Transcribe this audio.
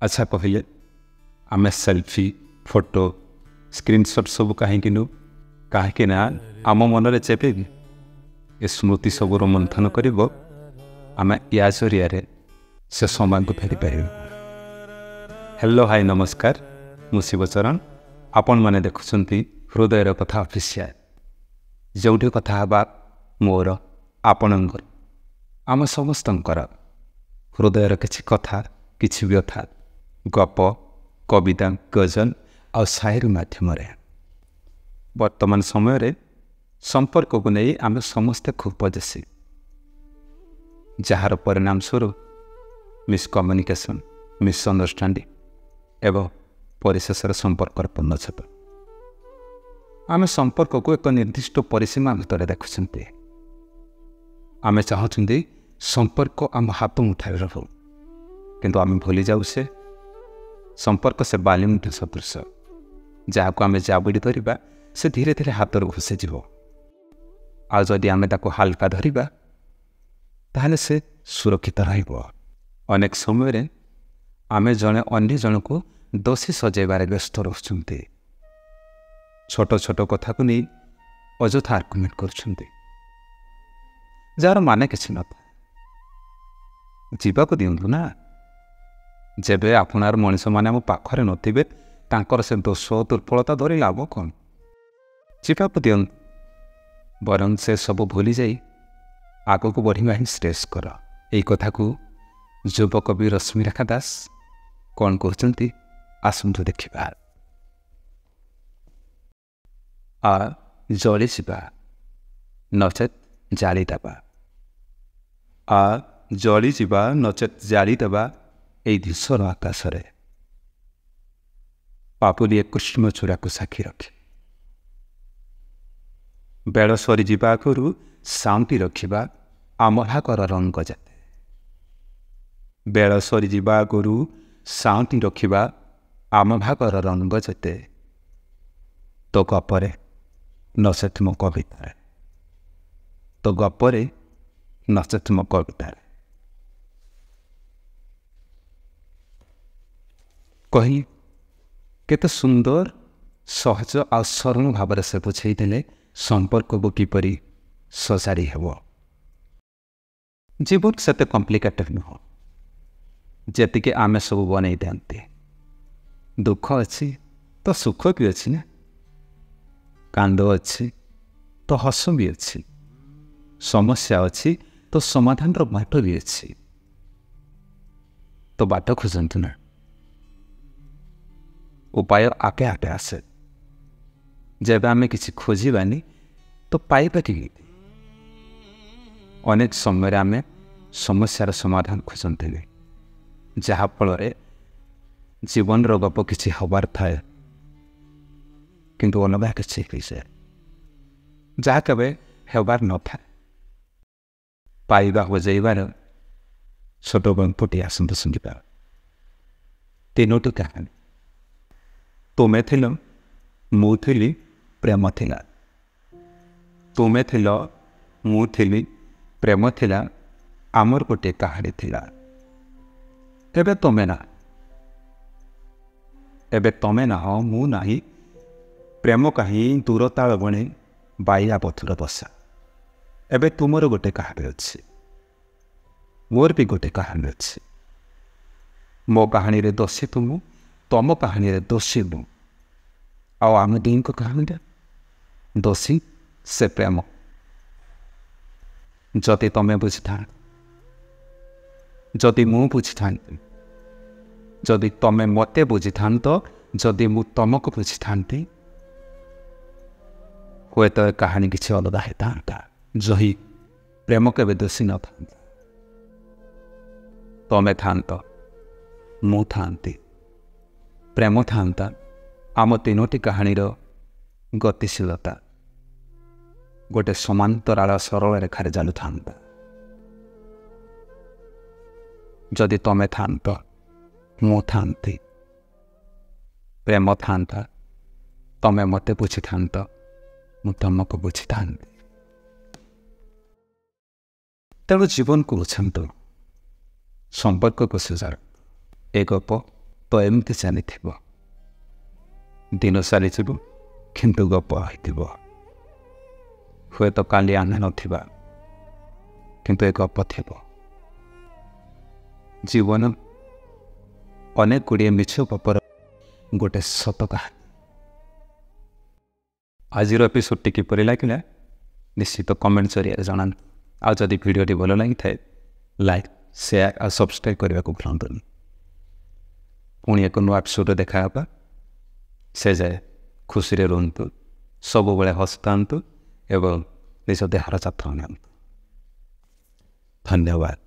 अच्छा कहले आम सेल्फी फोटो स्क्रीनशॉट सब कहीं कहीं आम मन जेबे ये स्मृति सबूर मंथन कर आम या जरिया से समय को फेरी पार। हेलो हाय नमस्कार मु शिवचरण आपण मैंने देखुंत हृदयर कथा ऑफिशियल जो कथा हवा मोर आपणकर आम समस्त हृदयर किसी कथा किसी व्यथा गप कविता गजल और शायरी माध्यम वर्तमान समय संपर्क को नहीं आम समस्ते खूब पजेसी जार परिणाम स्वरूप मिसकम्युनिकेशन मिसअंडरस्टैंडिंग एवं परिशेष संपर्क पूर्णछेद आम संपर्क को एक निर्दिष्ट परिसीमा भितर देखुं आम चाहते संपर्क आम हाथ मुठार रहू किंतु आम भूली जाऊ से संपर्क से बालीमुठ सदृश जहाँ को आम जाबुड़ी धरवा से धीरे धीरे हाथ घुसी जीव आदि आम हाल्का धरवा ताहले से सुरक्षित अनेक समय आम जड़े अन्य जन को दोषी सजेबार व्यस्त रोचते छोट छोट कथा को नहीं अजथा आर्गुमेंट कर जार माने किसी न जीवा को दिंतु ना जेबे आपनार मनीष मैंने आम पाखरे नथिबे तांकर से दोष दुर्बलता धरी लाभ कौन जीवा को दिं बरं से सब भूली जाई आग को बढ़िया ही स्ट्रेस कर यही कथा को युव कवि रश्मिरेखा दास कौन कहते आसतु देखा आ जली जा नचेत जालीदेवा आ जली जा नचेत जालीदेवा यही धूसर आकाश पापुलिए कृष्ण चूड़ा को साक्षी रखे बेल सरी जा आगु साउंटी रखा आम भागर रंग जाते बेल सरी जा आगु साउंटी रखा आम भागर रंग जाते तो गपरे नचेत मो कवितार तो गपरे नचेत मो कवितार कही केते सुंदर सहज आ सरल भाव से बुझे संपर्क को किपरि सजाड़ी हेब जीवन से कम्प्लिकेटेड नुह जी आम सब बनई दिखते दुख अच्छी तो सुख भी अच्छी ना कांद अच्छी तो हस भी अच्छी समस्या अच्छी तो समाधान बाट भी अच्छी तो बाट खोजतु ना उपाय आके आके आसे जब आम कि खोजानी तो पाइबा कि अनेक समय आम समस्यार समाधान खोजते जहाँफल जीवन गप किसी हबार थाए किंतु अलग किसी जहाँ केवे हेबार न था पाइबा खोजाइबार छोट बंपुटी आसतु शुणा तीनोटी कहानी तुमे थिल मु थिली प्रेम थिला तुमे थिल मु थिली प्रेम थिला आमर गोटे कहानी थिला एबे तमे ना मु नाही प्रेम कहीं दूरता बणे बाइया पथुर बसा एबे तुमर गोटे कहानी अच्छी मोर भी गोटे कहानी अच्छी मो कहानी रे दोषी तुम तम कहानी रे दोषी मु आम दी को कहानी दोषी से प्रेम जदि तमें बुझी था जदि मु बुझी था जदि तमें मते बुझी था जदि मु तुमको बुझी था हुए तो कहानी किसी अलग होता जही प्रेम के दोषी न था तमें था मु था प्रेम था आम तीनोटी कहानीर गतिशीलता गोटे समांतराल सरल रेखार चालू था जदि तमें था मु था प्रेम था तमें मते बुझी था मु तुमको बुझी था तेणु जीवन को बुझातु संपर्क को सुजार ए गप तो एमती चली दिन सारी किंतु गप हुए तो काली आने नथिबा किंतु एक गप थी जीवन अनेक गुड़िए मिछ गपर गोटे सत कहानी। आज एपिसोड टी किपरि लगे निश्चित कमेंट जरिए जनान। आदि भिडियोटी भल लगी थाए लाइक शेयर और सब्सक्राइब करने को भूलुनी। पुणी एक नुआ एपिसोड देखा से जाए खुशी रे रुहतु, सब बेले हसुता एवं निज देहर जत्न नि। धन्यवाद।